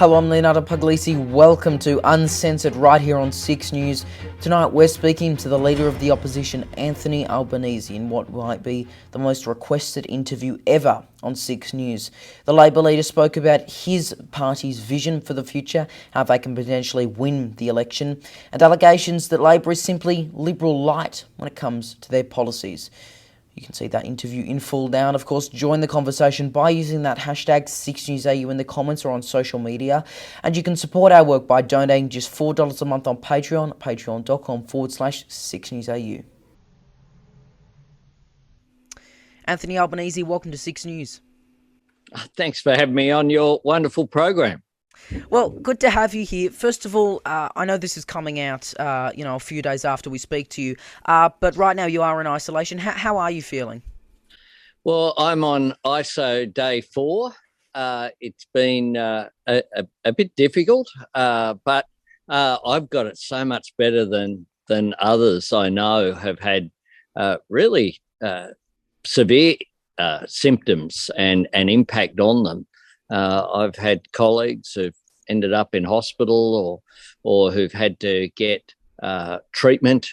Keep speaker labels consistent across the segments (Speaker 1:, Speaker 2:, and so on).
Speaker 1: Hello, I'm Leonardo Puglisi. Welcome to Uncensored right here on 6 News. Tonight we're speaking to the Leader of the Opposition, Anthony Albanese, in what might be the most requested interview ever on 6 News. The Labor leader spoke about his party's vision for the future, how they can potentially win the election, and allegations that Labor is simply Liberal light when it comes to their policies. You can see that interview in full now. And of course, join the conversation by using that hashtag 6NewsAU in the comments or on social media. And you can support our work by donating just $4 a month on Patreon, patreon.com/6NewsAU. Anthony Albanese, welcome to 6 News.
Speaker 2: Thanks for having me on your wonderful program.
Speaker 1: Well, good to have you here. First of all, I know this is coming out, a few days after we speak to you, but right now you are in isolation. How are you feeling?
Speaker 2: Well, I'm on ISO day 4. It's been a bit difficult, but I've got it so much better than others I know have had really severe symptoms and impact on them. I've had colleagues who've ended up in hospital or who've had to get treatment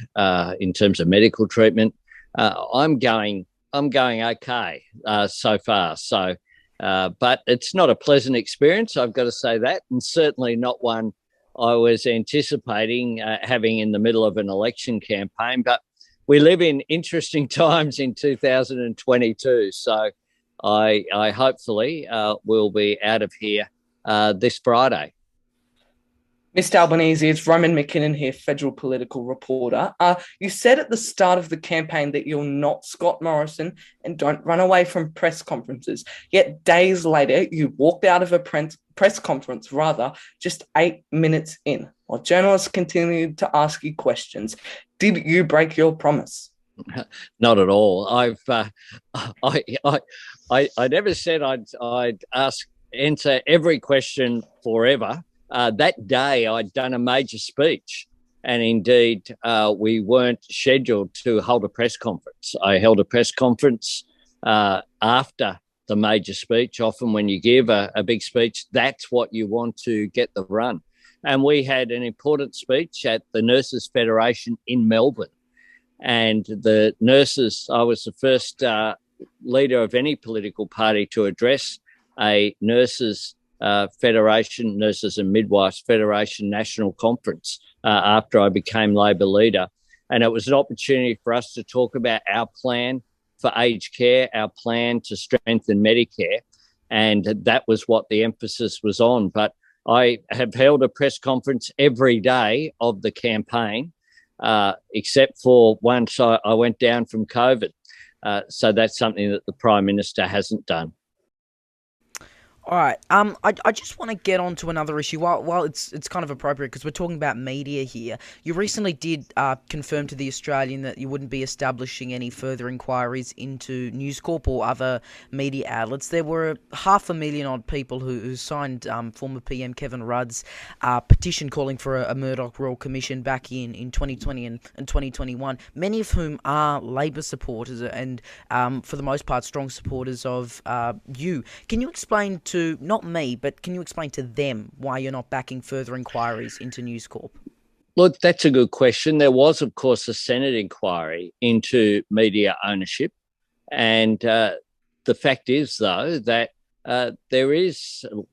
Speaker 2: in terms of medical treatment. I'm going okay so far. So, but it's not a pleasant experience, I've got to say that, and certainly not one I was anticipating having in the middle of an election campaign. But we live in interesting times in 2022, so I hopefully will be out of here this Friday.
Speaker 3: Mr. Albanese, it's Roman McKinnon here, federal political reporter. You said at the start of the campaign that you're not Scott Morrison and don't run away from press conferences. Yet days later, you walked out of a press conference, just 8 minutes in, while journalists continued to ask you questions. Did you break your promise?
Speaker 2: Not at all. I never said I'd answer every question forever. That day I'd done a major speech, and indeed we weren't scheduled to hold a press conference. I held a press conference after the major speech. Often when you give a big speech, that's what you want to get the run. And we had an important speech at the Nurses Federation in Melbourne. And the nurses, I was the first leader of any political party to address a nurses federation, Nurses and Midwives Federation National Conference after I became Labor leader. And it was an opportunity for us to talk about our plan for aged care, our plan to strengthen Medicare. And that was what the emphasis was on. But I have held a press conference every day of the campaign, except for once I went down from COVID. So that's something that the Prime Minister hasn't done.
Speaker 1: All right. I just want to get on to another issue. While it's kind of appropriate because we're talking about media here, you recently did confirm to the Australian that you wouldn't be establishing any further inquiries into News Corp or other media outlets. There were 500,000 odd people who signed former PM Kevin Rudd's petition calling for a Murdoch Royal Commission back in 2020 and 2021, many of whom are Labor supporters and, for the most part, strong supporters of you. Can you explain to, not me, but can you explain to them why you're not backing further inquiries into News Corp?
Speaker 2: Look, that's a good question. There was, of course, a Senate inquiry into media ownership. And the fact is, though, that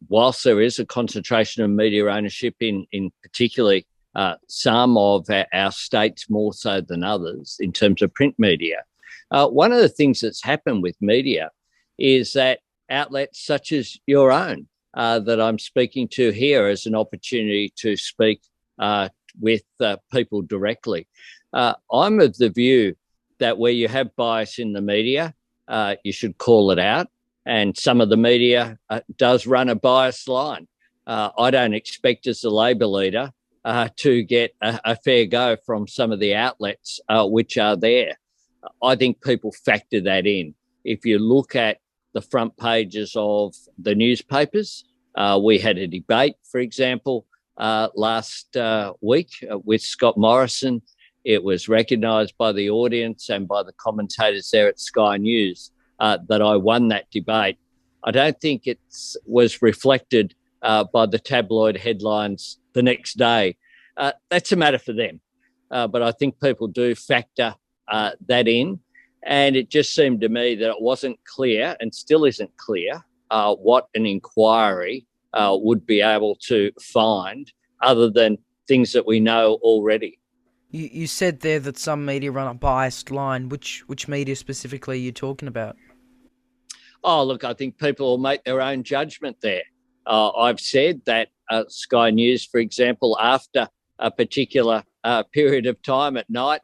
Speaker 2: whilst there is a concentration of media ownership in particularly some of our states more so than others in terms of print media, one of the things that's happened with media is that outlets such as your own that I'm speaking to here as an opportunity to speak with people directly. I'm of the view that where you have bias in the media, you should call it out. And some of the media does run a biased line. I don't expect as a Labor leader to get a fair go from some of the outlets which are there. I think people factor that in. If you look at the front pages of the newspapers, we had a debate, for example, last week with Scott Morrison. It was recognised by the audience and by the commentators there at Sky News that I won that debate. I don't think it was reflected by the tabloid headlines the next day. That's a matter for them. But I think people do factor that in. And it just seemed to me that it wasn't clear, and still isn't clear, what an inquiry would be able to find other than things that we know already.
Speaker 1: You said there that some media run a biased line. Which media specifically are you talking about?
Speaker 2: Oh, look, I think people will make their own judgment there. I've said that Sky News, for example, after a particular period of time at night,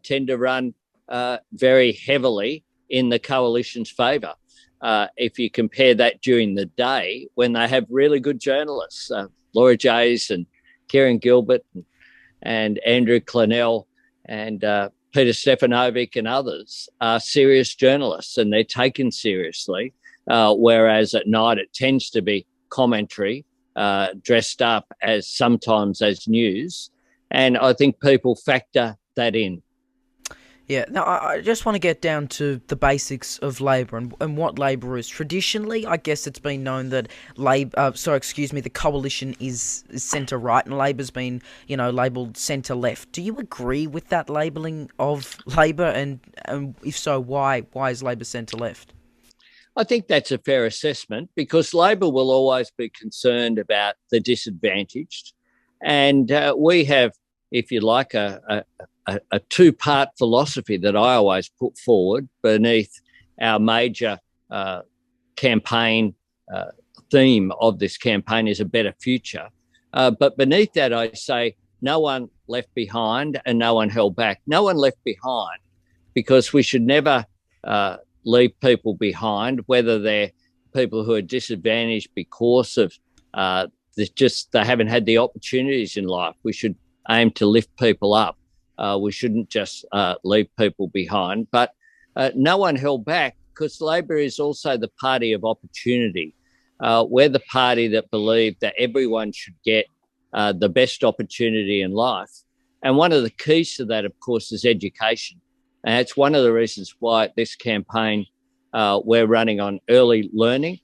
Speaker 2: tend to run very heavily in the coalition's favour. If you compare that during the day, when they have really good journalists, Laura Jays and Kieran Gilbert and Andrew Clennell and Peter Stefanovic and others are serious journalists and they're taken seriously, whereas at night it tends to be commentary dressed up as sometimes as news. And I think people factor that in.
Speaker 1: Yeah, now I just want to get down to the basics of Labor and what Labor is. Traditionally, I guess it's been known that the coalition is centre-right and Labor's been, labelled centre-left. Do you agree with that labelling of Labor, and if so, why is Labor centre-left?
Speaker 2: I think that's a fair assessment because Labor will always be concerned about the disadvantaged. And we have, if you like, a two-part philosophy that I always put forward beneath our major campaign theme of this campaign is a better future. But beneath that, I say no one left behind and no one held back. No one left behind because we should never leave people behind, whether they're people who are disadvantaged because of they haven't had the opportunities in life. We should aim to lift people up. We shouldn't just leave people behind. But no one held back because Labor is also the party of opportunity. We're the party that believe that everyone should get the best opportunity in life. And one of the keys to that, of course, is education. And it's one of the reasons why this campaign we're running on early learning,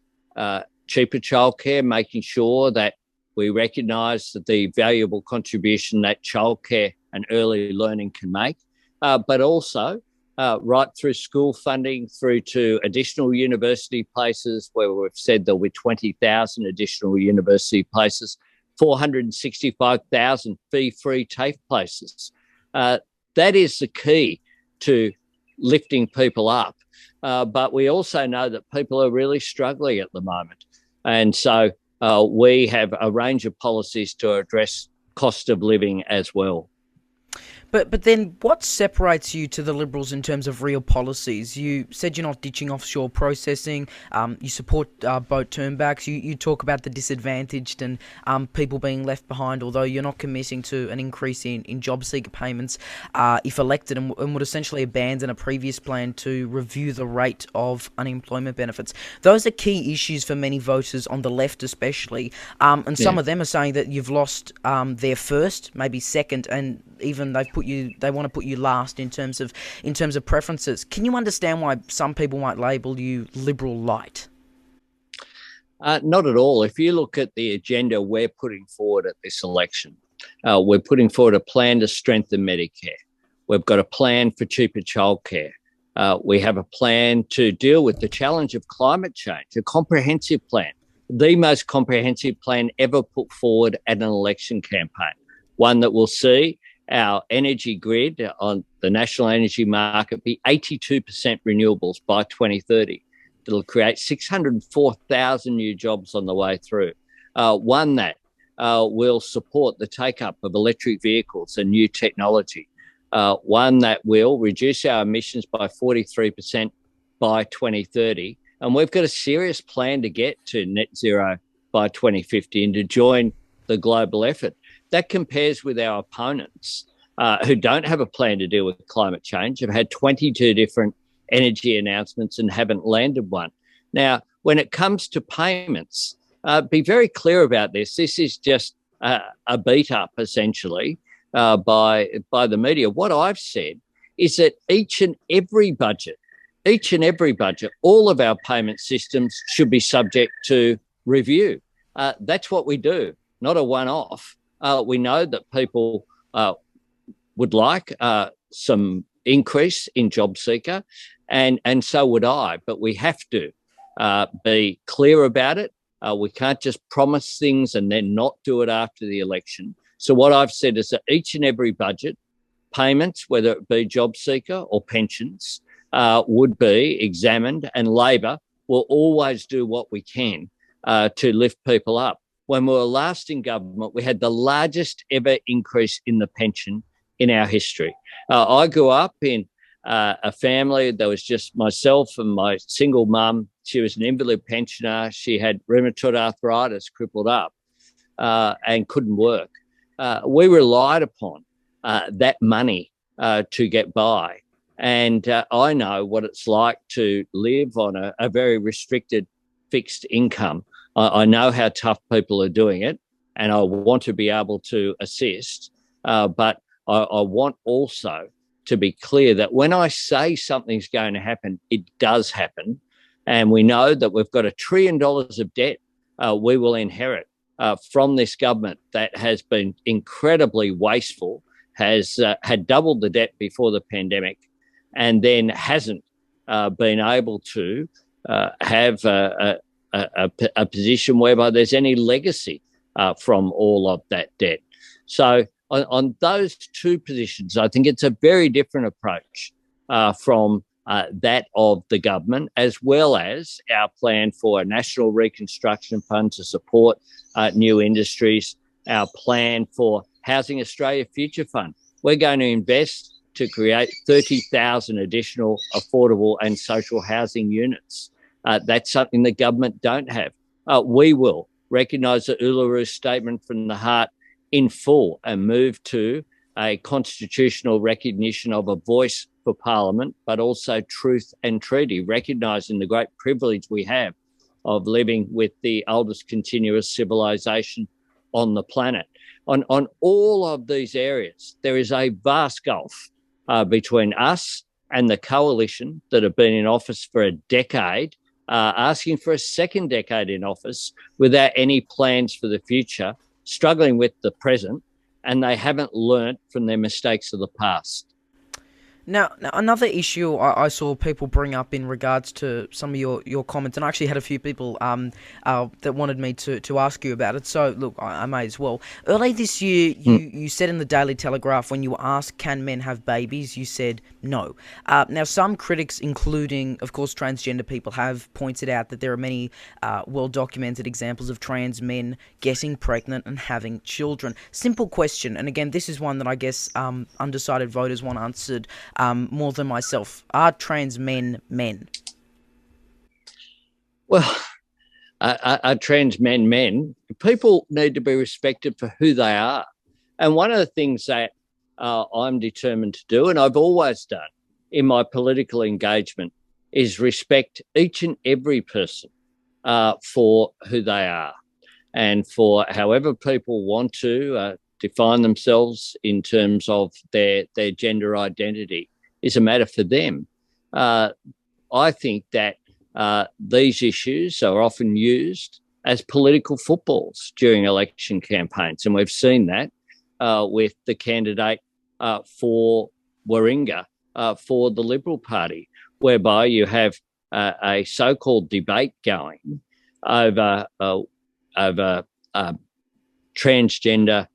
Speaker 2: cheaper childcare, making sure that we recognise the valuable contribution that childcare and early learning can make, but also right through school funding through to additional university places where we've said there'll be 20,000 additional university places, 465,000 fee-free TAFE places. That is the key to lifting people up. But we also know that people are really struggling at the moment. And so we have a range of policies to address cost of living as well.
Speaker 1: But then what separates you to the Liberals in terms of real policies? You said you're not ditching offshore processing. You support boat turnbacks. You talk about the disadvantaged and people being left behind, although you're not committing to an increase in job seeker payments if elected, and would essentially abandon a previous plan to review the rate of unemployment benefits. Those are key issues for many voters on the left especially, and some of them are saying that you've lost their first, maybe second, and even they want to put you last in terms of preferences. Can you understand why some people might label you Liberal light?
Speaker 2: Not at all. If you look at the agenda we're putting forward at this election, we're putting forward a plan to strengthen Medicare. We've got a plan for cheaper childcare. We have a plan to deal with the challenge of climate change, a comprehensive plan, the most comprehensive plan ever put forward at an election campaign, one that will see our energy grid on the national energy market be 82% renewables by 2030. It'll create 604,000 new jobs on the way through. One that will support the take-up of electric vehicles and new technology. One that will reduce our emissions by 43% by 2030. And we've got a serious plan to get to net zero by 2050 and to join the global effort. That compares with our opponents who don't have a plan to deal with climate change, have had 22 different energy announcements and haven't landed one. Now, when it comes to payments, be very clear about this. This is just a beat up, essentially, by the media. What I've said is that each and every budget, all of our payment systems should be subject to review. That's what we do, not a one-off. We know that people would like some increase in job seeker, and so would I, but we have to be clear about it. We can't just promise things and then not do it after the election. So what I've said is that each and every budget, payments, whether it be job seeker or pensions, would be examined, and Labor will always do what we can to lift people up. When we were last in government, we had the largest ever increase in the pension in our history. I grew up in a family. There was just myself and my single mum. She was an invalid pensioner. She had rheumatoid arthritis, crippled up, and couldn't work. We relied upon that money to get by. And I know what it's like to live on a very restricted fixed income. I know how tough people are doing it, and I want to be able to assist. But I want also to be clear that when I say something's going to happen, it does happen. And we know that we've got $1 trillion of debt we will inherit from this government that has been incredibly wasteful, has had doubled the debt before the pandemic, and then hasn't been able to have a position whereby there's any legacy from all of that debt. So on those two positions, I think it's a very different approach from that of the government, as well as our plan for a national reconstruction fund to support new industries, our plan for Housing Australia Future Fund. We're going to invest to create 30,000 additional affordable and social housing units. That's something the government don't have. We will recognise the Uluru Statement from the Heart in full and move to a constitutional recognition of a voice for Parliament, but also truth and treaty, recognising the great privilege we have of living with the oldest continuous civilisation on the planet. On all of these areas, there is a vast gulf between us and the coalition that have been in office for a decade, asking for a second decade in office without any plans for the future, struggling with the present, and they haven't learnt from their mistakes of the past.
Speaker 1: Now another issue I saw people bring up in regards to some of your comments, and I actually had a few people that wanted me to ask you about it, so look, I may as well. Early this year, you said in the Daily Telegraph, when you were asked, can men have babies, you said no. Now, some critics, including, of course, transgender people, have pointed out that there are many well-documented examples of trans men getting pregnant and having children. Simple question, and again, this is one that I guess undecided voters want answered more than myself. Are trans men men?
Speaker 2: Well, are trans men men? People need to be respected for who they are. And one of the things that I'm determined to do, and I've always done in my political engagement, is respect each and every person for who they are, and for however people want to define themselves in terms of their gender identity is a matter for them. I think that these issues are often used as political footballs during election campaigns, and we've seen that with the candidate for Warringah for the Liberal Party, whereby you have a so-called debate going over transgender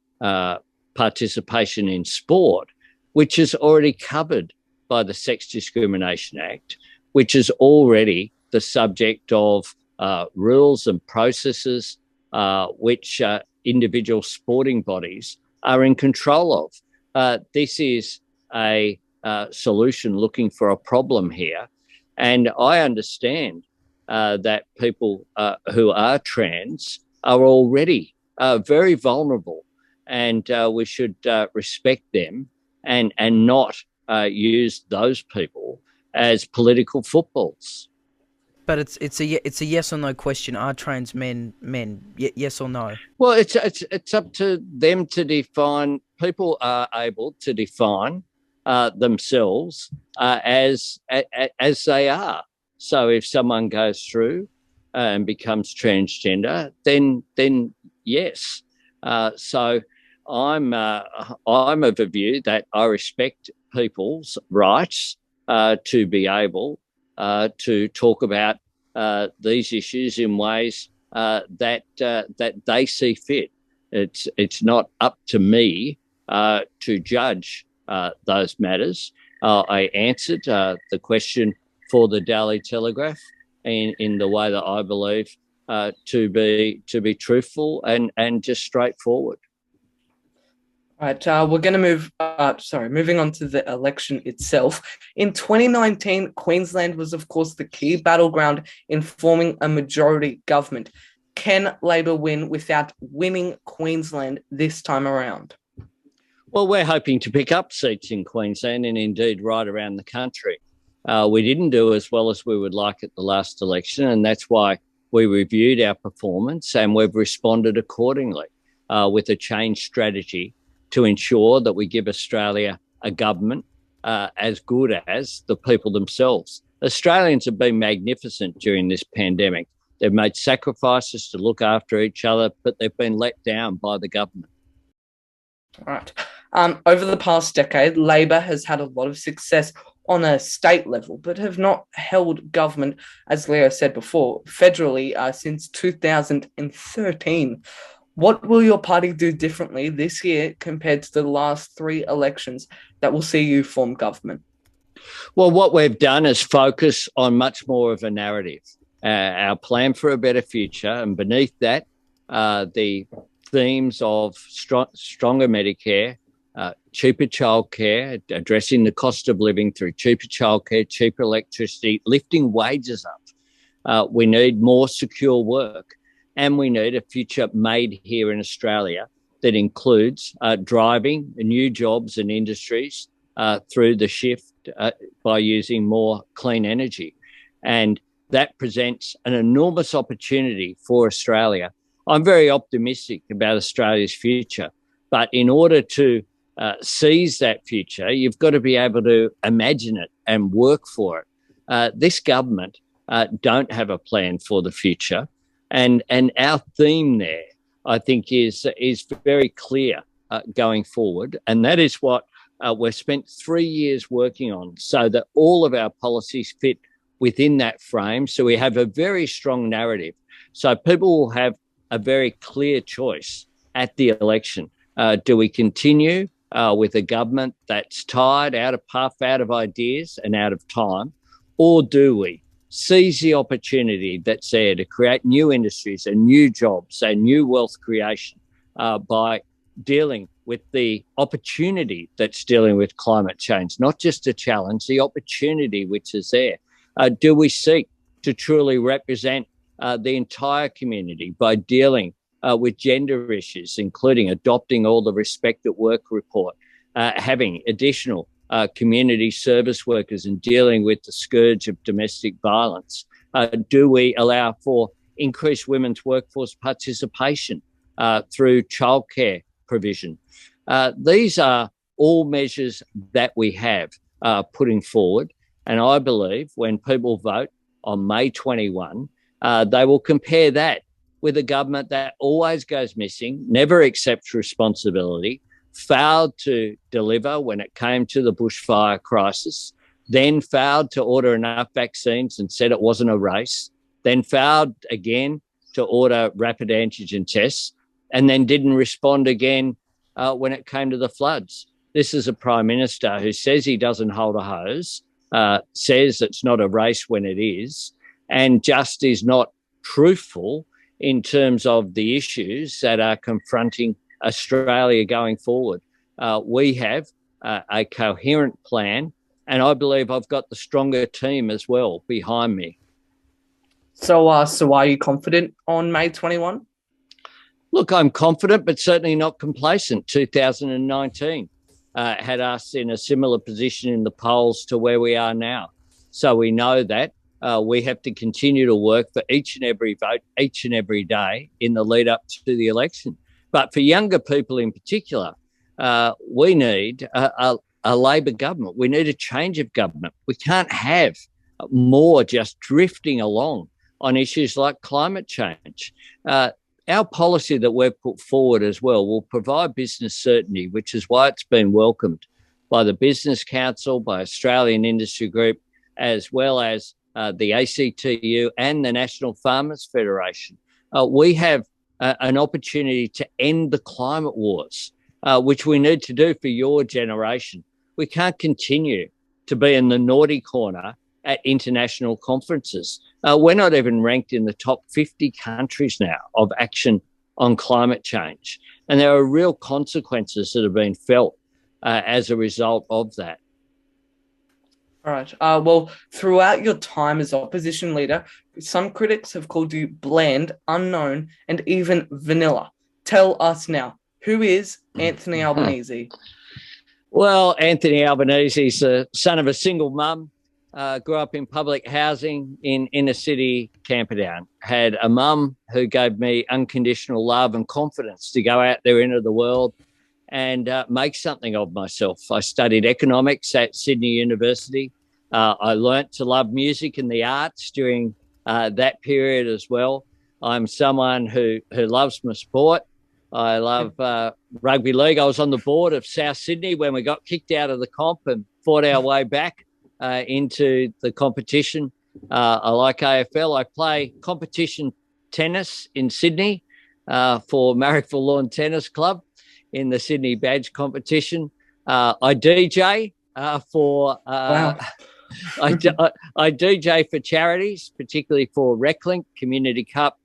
Speaker 2: participation in sport, which is already covered by the Sex Discrimination Act, which is already the subject of rules and processes which individual sporting bodies are in control of. This is a solution looking for a problem here. And I understand that people who are trans are already very vulnerable, and we should respect them and not use those people as political footballs.
Speaker 1: But it's a yes or no question. Are trans men men? Yes or no?
Speaker 2: Well, it's up to them to define. People are able to define themselves as they are. So if someone goes through and becomes transgender, then yes. So I'm of the view that I respect people's rights to be able to talk about these issues in ways that they see fit. It's not up to me to judge those matters. I answered the question for the Daily Telegraph in the way that I believe to be truthful and just straightforward.
Speaker 3: Right, we're going to moving on to the election itself. In 2019, Queensland was, of course, the key battleground in forming a majority government. Can Labor win without winning Queensland this time around?
Speaker 2: Well, we're hoping to pick up seats in Queensland and indeed right around the country. We didn't do as well as we would like at the last election, and that's why we reviewed our performance and we've responded accordingly with a change strategy to ensure that we give Australia a government as good as the people themselves. Australians have been magnificent during this pandemic. They've made sacrifices to look after each other, but they've been let down by the government.
Speaker 3: All right. Over the past decade, Labor has had a lot of success on a state level, but have not held government, as Leo said before, federally since 2013. What will your party do differently this year compared to the last three elections that will see you form government?
Speaker 2: Well, what we've done is focus on much more of a narrative, our plan for a better future, and beneath that, the themes of stronger Medicare, cheaper childcare, addressing the cost of living through cheaper childcare, cheaper electricity, lifting wages up. We need more secure work. And we need a future made here in Australia that includes driving new jobs and industries through the shift by using more clean energy. And that presents an enormous opportunity for Australia. I'm very optimistic about Australia's future, but in order to seize that future, you've got to be able to imagine it and work for it. This government don't have a plan for the future. And our theme there, I think, is very clear going forward. And that is what we've spent 3 years working on, so that all of our policies fit within that frame. So we have a very strong narrative. So people will have a very clear choice at the election. Do we continue with a government that's tired, out of puff, out of ideas and out of time? Or do we seize the opportunity that's there to create new industries and new jobs and new wealth creation by dealing with the opportunity that's dealing with climate change, not just a challenge, the opportunity which is there? Do we seek to truly represent the entire community by dealing with gender issues, including adopting all the Respect at Work report, having additional community service workers and dealing with the scourge of domestic violence? Do we allow for increased women's workforce participation through childcare provision? These are all measures that we have putting forward. And I believe when people vote on May 21, they will compare that with a government that always goes missing, never accepts responsibility, failed to deliver when it came to the bushfire crisis, then failed to order enough vaccines and said it wasn't a race, then failed again to order rapid antigen tests, and then didn't respond again when it came to the floods. This is a Prime Minister who says he doesn't hold a hose, says it's not a race when it is, and just is not truthful in terms of the issues that are confronting Australia going forward. We have a coherent plan, and I believe I've got the stronger team as well behind me.
Speaker 3: So are you confident on May 21?
Speaker 2: Look, I'm confident, but certainly not complacent. 2019 had us in a similar position in the polls to where we are now. So we know that we have to continue to work for each and every vote, each and every day in the lead up to the election. But for younger people in particular, we need a Labor government. We need a change of government. We can't have more just drifting along on issues like climate change. Our policy that we've put forward as well will provide business certainty, which is why it's been welcomed by the Business Council, by Australian Industry Group, as well as the ACTU and the National Farmers Federation. We have an opportunity to end the climate wars, which we need to do for your generation. We can't continue to be in the naughty corner at international conferences. We're not even ranked in the top 50 countries now of action on climate change. And there are real consequences that have been felt as a result of that.
Speaker 3: All right. Well, throughout your time as opposition leader, some critics have called you bland, unknown, and even vanilla. Tell us now, who is Anthony Albanese?
Speaker 2: Well, Anthony Albanese is the son of a single mum. Grew up in public housing in inner city Camperdown. Had a mum who gave me unconditional love and confidence to go out there into the world and make something of myself. I studied economics at Sydney University. I learnt to love music and the arts during that period as well. I'm someone who loves my sport. I love rugby league. I was on the board of South Sydney when we got kicked out of the comp and fought our way back into the competition. I like AFL. I play competition tennis in Sydney for Marrickville Lawn Tennis Club in the Sydney Badge competition. I DJ for
Speaker 3: Wow.
Speaker 2: I DJ for charities, particularly for RecLink Community Cup,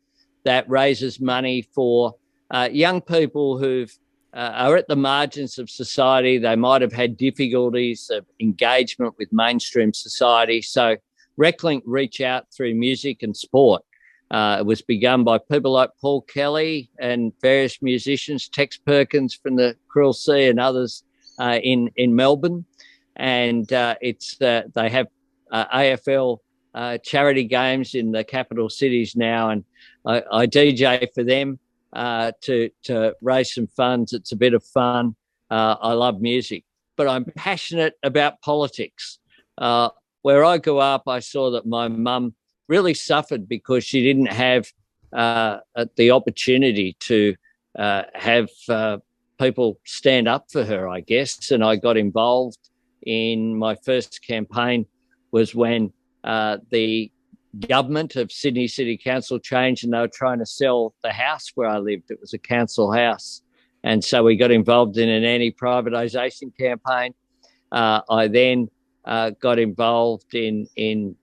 Speaker 2: that raises money for young people who are at the margins of society. They might have had difficulties of engagement with mainstream society. So RecLink reach out through music and sport. It was begun by people like Paul Kelly and various musicians, Tex Perkins from the Krill Sea and others in Melbourne. And they have AFL charity games in the capital cities now, and I DJ for them to raise some funds. It's a bit of fun. I love music, but I'm passionate about politics. Where I grew up, I saw that my mum really suffered because she didn't have the opportunity to have people stand up for her, I guess. And I got involved in my first campaign was when the government of Sydney City Council changed and they were trying to sell the house where I lived. It was a council house. And so we got involved in an anti-privatisation campaign. I then got involved in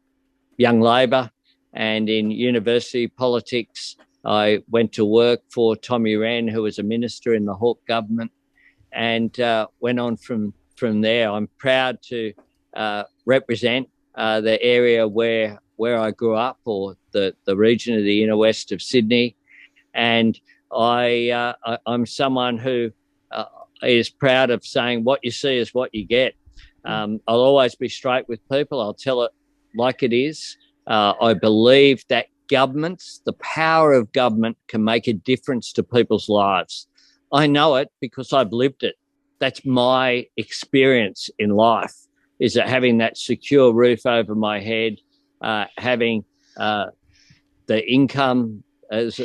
Speaker 2: Young Labor and in university politics. I went to work for Tommy Wren, who was a minister in the Hawke government, and went on from there. I'm proud to represent the area where I grew up, or the region of the inner west of Sydney. And I'm someone who is proud of saying what you see is what you get. I'll always be straight with people. I'll tell it like it is. I believe that the power of government can make a difference to people's lives. I know it because I've lived it. That's my experience in life, is that having that secure roof over my head, having the income as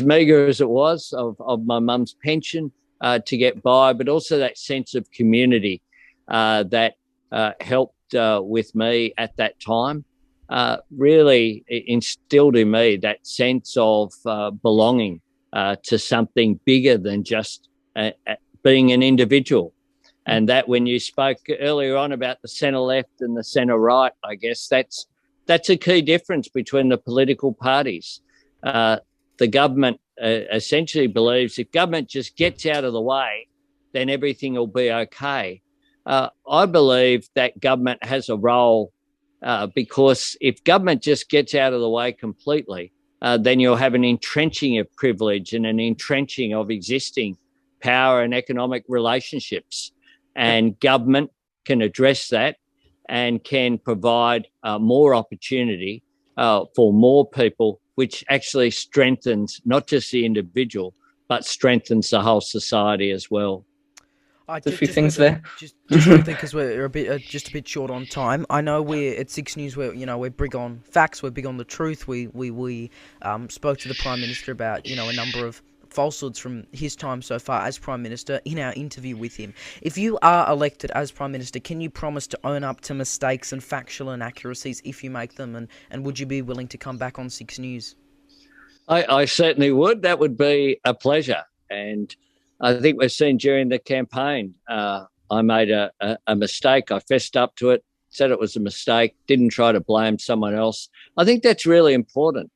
Speaker 2: meagre as it was of my mum's pension to get by, but also that sense of community that helped with me at that time, really instilled in me that sense of belonging to something bigger than just being an individual. And that, when you spoke earlier on about the centre left and the centre right, I guess that's a key difference between the political parties. The government essentially believes if government just gets out of the way, then everything will be okay. I believe that government has a role because if government just gets out of the way completely, then you'll have an entrenching of privilege and an entrenching of existing power and economic relationships. And government can address that and can provide more opportunity for more people, which actually strengthens not just the individual, but strengthens the whole society as well.
Speaker 3: There's a few things there.
Speaker 1: Just quickly, because we're just a bit short on time. I know we're at Six News. We're big on facts. We're big on the truth. We spoke to the Prime Minister about a number of falsehoods from his time so far as Prime Minister in our interview with him. If you are elected as Prime Minister, can you promise to own up to mistakes and factual inaccuracies if you make them? And would you be willing to come back on Six News?
Speaker 2: I certainly would. That would be a pleasure. And I think we've seen during the campaign, I made a mistake. I fessed up to it, said it was a mistake, didn't try to blame someone else. I think that's really important.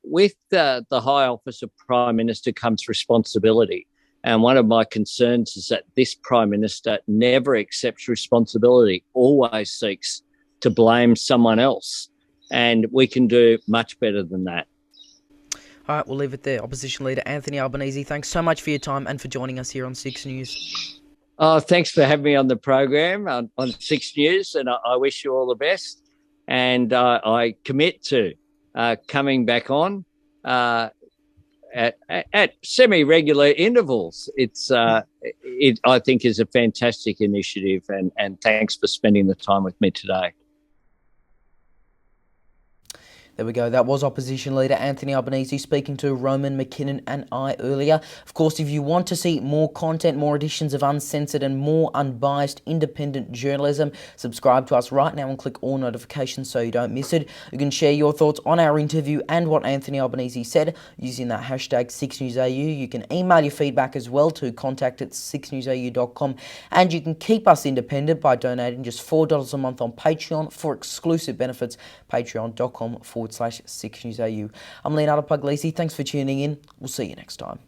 Speaker 2: With the high office of Prime Minister comes responsibility. And one of my concerns is that this Prime Minister never accepts responsibility, always seeks to blame someone else. And we can do much better than that.
Speaker 1: All right, we'll leave it there. Opposition Leader Anthony Albanese, thanks so much for your time and for joining us here on Six News.
Speaker 2: Oh, thanks for having me on the program on Six News, and I wish you all the best. And I commit to coming back on at semi-regular intervals. I think is a fantastic initiative, and thanks for spending the time with me today.
Speaker 1: There we go. That was Opposition Leader Anthony Albanese speaking to Roman McKinnon and I earlier. Of course, if you want to see more content, more editions of Uncensored and more unbiased independent journalism, subscribe to us right now and click all notifications so you don't miss it. You can share your thoughts on our interview and what Anthony Albanese said using that hashtag 6newsau. You can email your feedback as well to contact@6newsau.com, and you can keep us independent by donating just $4 a month on Patreon for exclusive benefits. Patreon.com/6newsau. I'm Leonardo Puglisi. Thanks for tuning in. We'll see you next time.